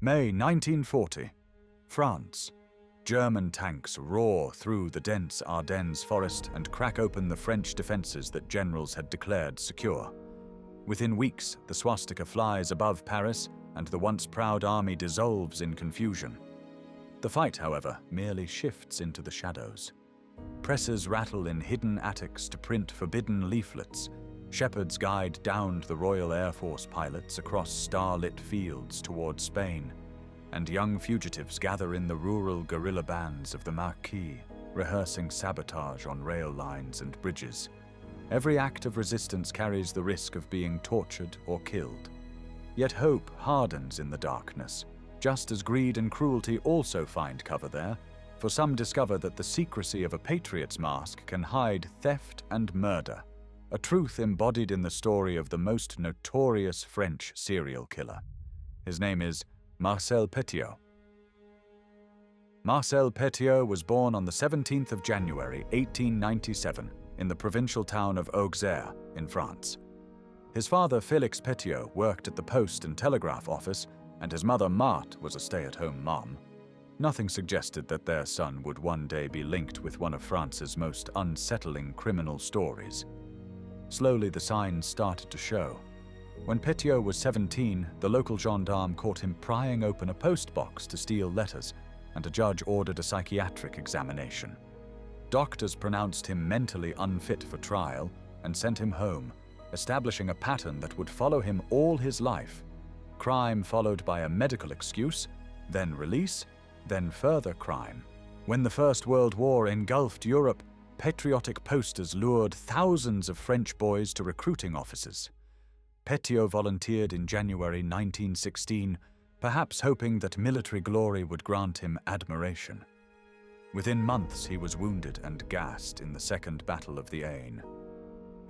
May 1940. France. German tanks roar through the dense Ardennes forest and crack open the French defenses that generals had declared secure. Within weeks, the swastika flies above Paris, and the once proud army dissolves in confusion. The fight, however, merely shifts into the shadows. Presses rattle in hidden attics to print forbidden leaflets. Shepherds guide downed the Royal Air Force pilots across starlit fields toward Spain, and young fugitives gather in the rural guerrilla bands of the Marquis, rehearsing sabotage on rail lines and bridges. Every act of resistance carries the risk of being tortured or killed. Yet hope hardens in the darkness, just as greed and cruelty also find cover there, for some discover that the secrecy of a patriot's mask can hide theft and murder, a truth embodied in the story of the most notorious French serial killer. His name is Marcel Petiot. Marcel Petiot was born on the 17th of January 1897 in the provincial town of Auxerre in France. His father, Félix Petiot, worked at the Post and Telegraph Office, and his mother, Marthe, was a stay-at-home mom. Nothing suggested that their son would one day be linked with one of France's most unsettling criminal stories. Slowly, the signs started to show. When Petiot was 17, the local gendarme caught him prying open a postbox to steal letters, and a judge ordered a psychiatric examination. Doctors pronounced him mentally unfit for trial and sent him home, establishing a pattern that would follow him all his life. Crime followed by a medical excuse, then release, then further crime. When the First World War engulfed Europe, patriotic posters lured thousands of French boys to recruiting offices. Petiot volunteered in January 1916, perhaps hoping that military glory would grant him admiration. Within months, he was wounded and gassed in the Second Battle of the Aisne.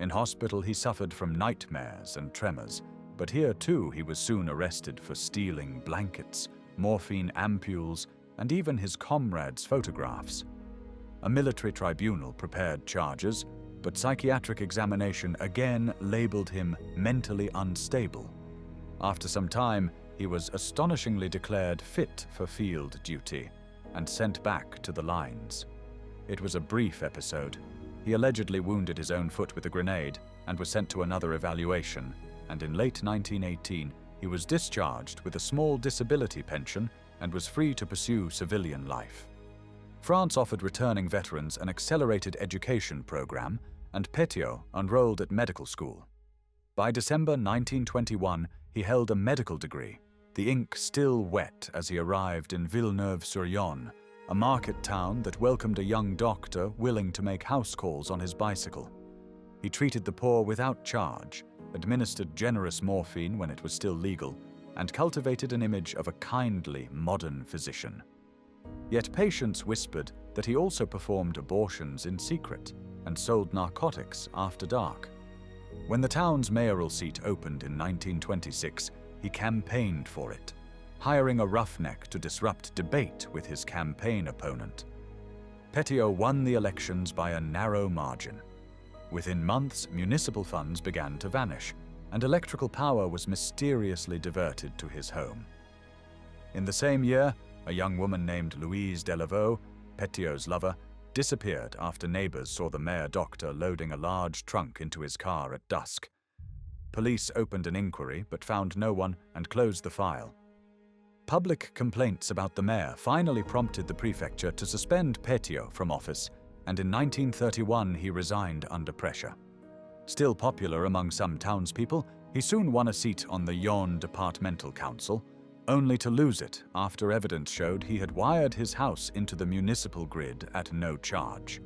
In hospital, he suffered from nightmares and tremors, but here too he was soon arrested for stealing blankets, morphine ampules, and even his comrades' photographs. A military tribunal prepared charges, but psychiatric examination again labeled him mentally unstable. After some time, he was astonishingly declared fit for field duty and sent back to the lines. It was a brief episode. He allegedly wounded his own foot with a grenade and was sent to another evaluation, and in late 1918 he was discharged with a small disability pension and was free to pursue civilian life. France offered returning veterans an accelerated education program, and Petiot enrolled at medical school. By December 1921, he held a medical degree, the ink still wet as he arrived in Villeneuve-sur-Yonne, a market town that welcomed a young doctor willing to make house calls on his bicycle. He treated the poor without charge, administered generous morphine when it was still legal, and cultivated an image of a kindly, modern physician. Yet patients whispered that he also performed abortions in secret and sold narcotics after dark. When the town's mayoral seat opened in 1926, he campaigned for it, hiring a roughneck to disrupt debate with his campaign opponent. Petiot won the elections by a narrow margin. Within months, municipal funds began to vanish, and electrical power was mysteriously diverted to his home. In the same year, a young woman named Louise Delaveau, Petiot's lover, disappeared after neighbors saw the mayor doctor loading a large trunk into his car at dusk. Police opened an inquiry but found no one and closed the file. Public complaints about the mayor finally prompted the prefecture to suspend Petiot from office, and in 1931 he resigned under pressure. Still popular among some townspeople, he soon won a seat on the Yonne Departmental Council, only to lose it after evidence showed he had wired his house into the municipal grid at no charge.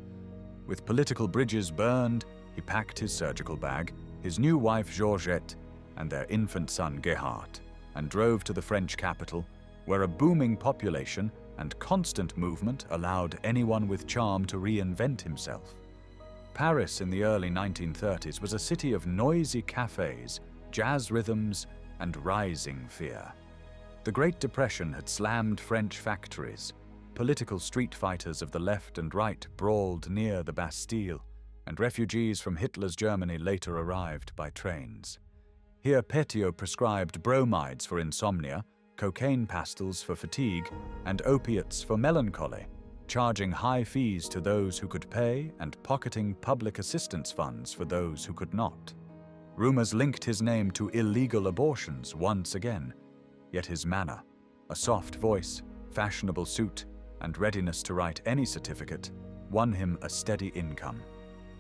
With political bridges burned, he packed his surgical bag, his new wife Georgette, and their infant son Gerhard, and drove to the French capital, where a booming population and constant movement allowed anyone with charm to reinvent himself. Paris in the early 1930s was a city of noisy cafes, jazz rhythms, and rising fear. The Great Depression had slammed French factories. Political street fighters of the left and right brawled near the Bastille, and refugees from Hitler's Germany later arrived by trains. Here Petiot prescribed bromides for insomnia, cocaine pastils for fatigue, and opiates for melancholy, charging high fees to those who could pay and pocketing public assistance funds for those who could not. Rumors linked his name to illegal abortions once again, yet his manner, a soft voice, fashionable suit, and readiness to write any certificate, won him a steady income.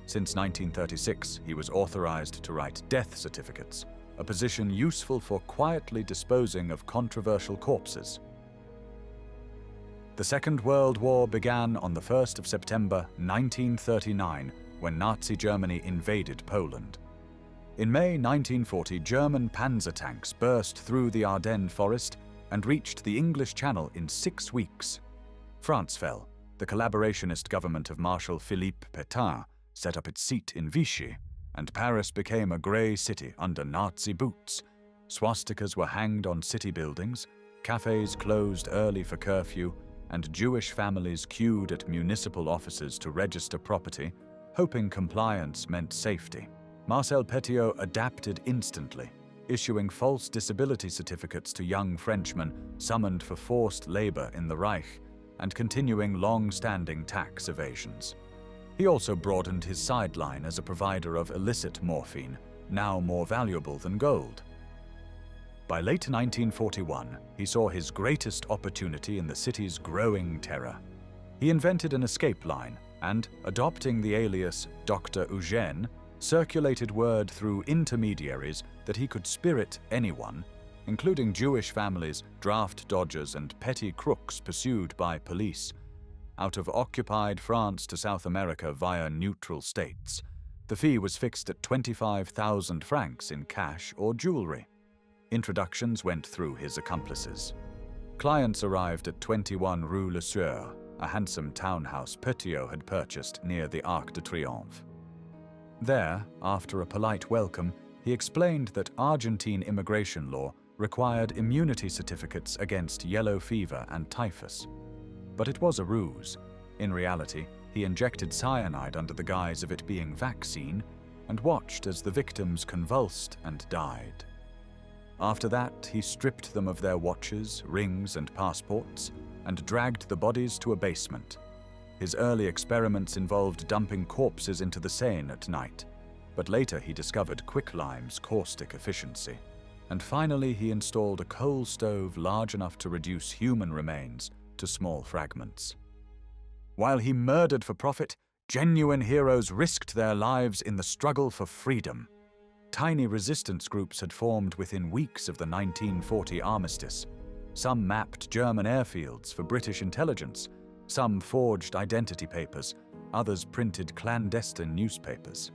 Since 1936, he was authorized to write death certificates, a position useful for quietly disposing of controversial corpses. The Second World War began on the 1st of September 1939 when Nazi Germany invaded Poland. In May 1940, German panzer tanks burst through the Ardennes forest and reached the English Channel in 6 weeks. France fell. The collaborationist government of Marshal Petiot set up its seat in Vichy, and Paris became a grey city under Nazi boots. Swastikas were hanged on city buildings, cafes closed early for curfew, and Jewish families queued at municipal offices to register property, hoping compliance meant safety. Marcel Petiot adapted instantly, issuing false disability certificates to young Frenchmen summoned for forced labor in the Reich, and continuing long-standing tax evasions. He also broadened his sideline as a provider of illicit morphine, now more valuable than gold. By late 1941, he saw his greatest opportunity in the city's growing terror. He invented an escape line and, adopting the alias Dr. Eugène, circulated word through intermediaries that he could spirit anyone, including Jewish families, draft dodgers, and petty crooks pursued by police, out of occupied France to South America via neutral states. The fee was fixed at 25,000 francs in cash or jewelry. Introductions went through his accomplices. Clients arrived at 21 Rue Le Sueur, a handsome townhouse Petiot had purchased near the Arc de Triomphe. There, after a polite welcome, he explained that Argentine immigration law required immunity certificates against yellow fever and typhus. But it was a ruse. In reality, he injected cyanide under the guise of it being vaccine and watched as the victims convulsed and died. After that, he stripped them of their watches, rings, and passports and dragged the bodies to a basement. His early experiments involved dumping corpses into the Seine at night, but later he discovered quicklime's caustic efficiency. And finally, he installed a coal stove large enough to reduce human remains to small fragments. While he murdered for profit, genuine heroes risked their lives in the struggle for freedom. Tiny resistance groups had formed within weeks of the 1940 armistice. Some mapped German airfields for British intelligence, some forged identity papers, others printed clandestine newspapers.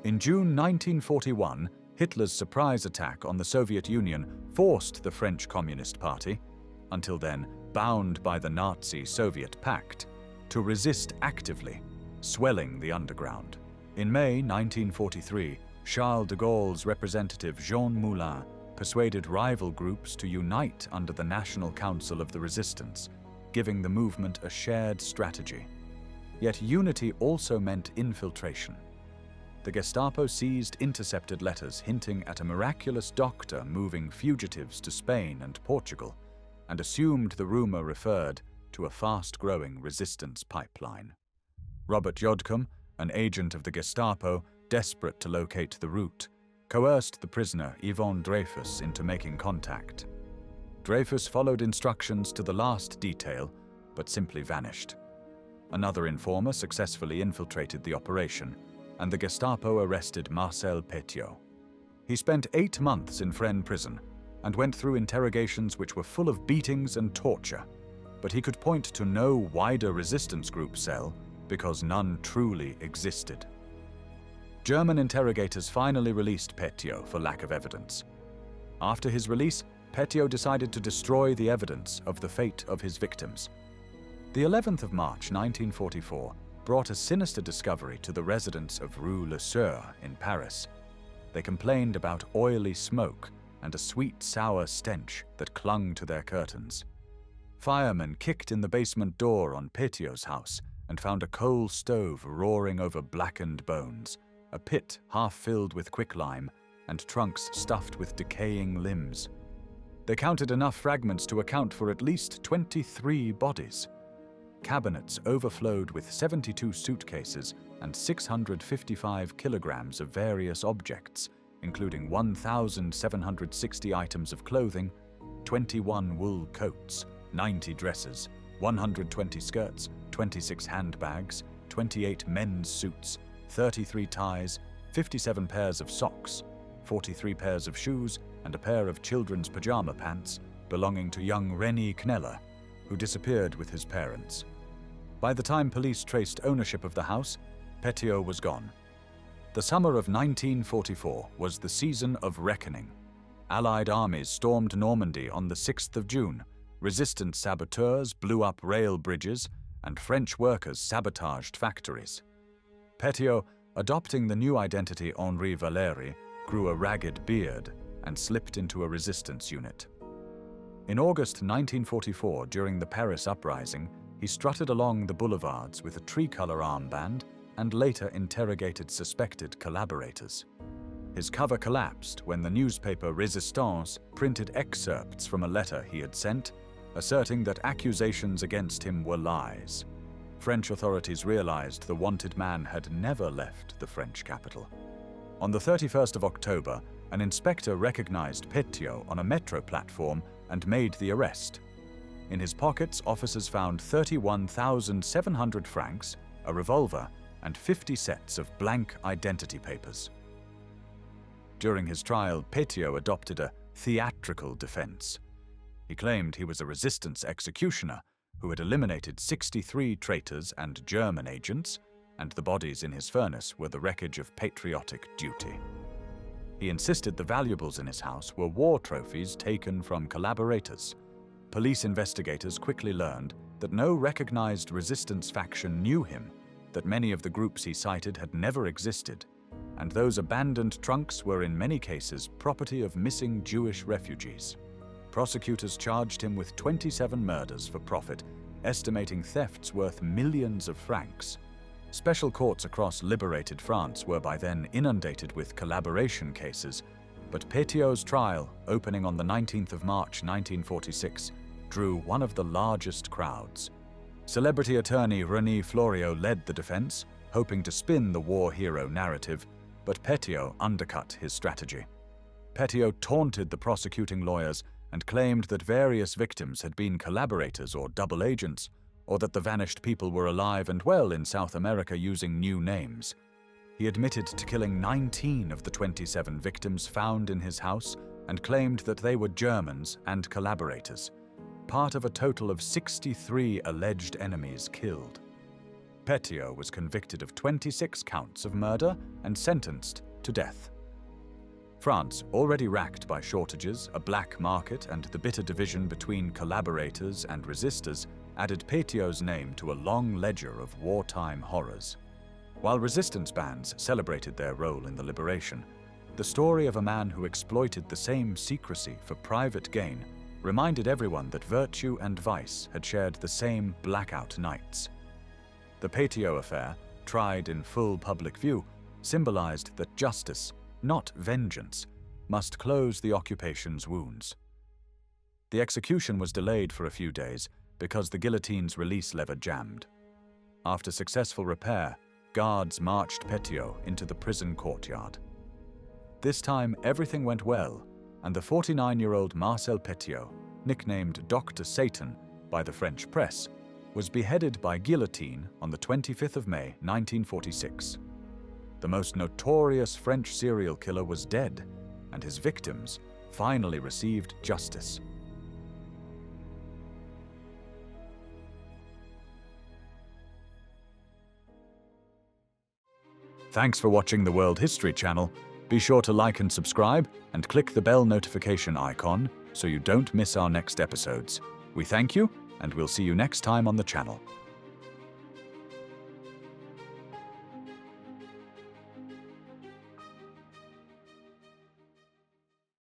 In June 1941, Hitler's surprise attack on the Soviet Union forced the French Communist Party, until then bound by the Nazi-Soviet pact, to resist actively, swelling the underground. In May 1943, Charles de Gaulle's representative Jean Moulin persuaded rival groups to unite under the National Council of the Resistance, giving the movement a shared strategy. Yet unity also meant infiltration. The Gestapo seized intercepted letters hinting at a miraculous doctor moving fugitives to Spain and Portugal, and assumed the rumor referred to a fast-growing resistance pipeline. Robert Jodcom, an agent of the Gestapo, desperate to locate the route, coerced the prisoner Yvonne Dreyfus into making contact. Dreyfus followed instructions to the last detail, but simply vanished. Another informer successfully infiltrated the operation, and the Gestapo arrested Marcel Petiot. He spent 8 months in Fresnes prison and went through interrogations which were full of beatings and torture, but he could point to no wider resistance group cell because none truly existed. German interrogators finally released Petiot for lack of evidence. After his release, Petiot decided to destroy the evidence of the fate of his victims. The 11th of March 1944 brought a sinister discovery to the residents of Rue Le Sueur in Paris. They complained about oily smoke and a sweet, sour stench that clung to their curtains. Firemen kicked in the basement door on Petiot's house and found a coal stove roaring over blackened bones, a pit half filled with quicklime, and trunks stuffed with decaying limbs. They counted enough fragments to account for at least 23 bodies. Cabinets overflowed with 72 suitcases and 655 kilograms of various objects, including 1,760 items of clothing, 21 wool coats, 90 dresses, 120 skirts, 26 handbags, 28 men's suits, 33 ties, 57 pairs of socks, 43 pairs of shoes, and a pair of children's pajama pants belonging to young René Kneller, who disappeared with his parents. By the time police traced ownership of the house, Petiot was gone. The summer of 1944 was the season of reckoning. Allied armies stormed Normandy on the 6th of June. Resistance saboteurs blew up rail bridges, and French workers sabotaged factories. Petiot, adopting the new identity Henri Valéry, grew a ragged beard and slipped into a resistance unit. In August 1944, during the Paris uprising, he strutted along the boulevards with a tricolour armband and later interrogated suspected collaborators. His cover collapsed when the newspaper Résistance printed excerpts from a letter he had sent, asserting that accusations against him were lies. French authorities realized the wanted man had never left the French capital. On the 31st of October, an inspector recognized Petiot on a metro platform and made the arrest. In his pockets, officers found 31,700 francs, a revolver, and 50 sets of blank identity papers. During his trial, Petiot adopted a theatrical defense. He claimed he was a resistance executioner who had eliminated 63 traitors and German agents, and the bodies in his furnace were the wreckage of patriotic duty. He insisted the valuables in his house were war trophies taken from collaborators. Police investigators quickly learned that no recognized resistance faction knew him, that many of the groups he cited had never existed, and those abandoned trunks were in many cases property of missing Jewish refugees. Prosecutors charged him with 27 murders for profit, estimating thefts worth millions of francs. Special courts across liberated France were by then inundated with collaboration cases, but Petiot's trial, opening on the 19th of March 1946, drew one of the largest crowds. Celebrity attorney René Fleuriot led the defense, hoping to spin the war hero narrative, but Petiot undercut his strategy. Petiot taunted the prosecuting lawyers and claimed that various victims had been collaborators or double agents, or that the vanished people were alive and well in South America using new names. He admitted to killing 19 of the 27 victims found in his house and claimed that they were Germans and collaborators, part of a total of 63 alleged enemies killed. Petiot was convicted of 26 counts of murder and sentenced to death. France, already racked by shortages, a black market, and the bitter division between collaborators and resistors, added Petiot's name to a long ledger of wartime horrors. While resistance bands celebrated their role in the liberation, the story of a man who exploited the same secrecy for private gain reminded everyone that virtue and vice had shared the same blackout nights. The Petiot affair, tried in full public view, symbolized that justice, not vengeance, must close the occupation's wounds. The execution was delayed for a few days because the guillotine's release lever jammed. After successful repair, guards marched Petiot into the prison courtyard. This time, everything went well, and the 49-year-old Marcel Petiot, nicknamed Dr. Satan by the French press, was beheaded by guillotine on the 25th of May, 1946. The most notorious French serial killer was dead, and his victims finally received justice. Thanks for watching the World History Channel. Be sure to like and subscribe, and click the bell notification icon so you don't miss our next episodes. We thank you, and we'll see you next time on the channel.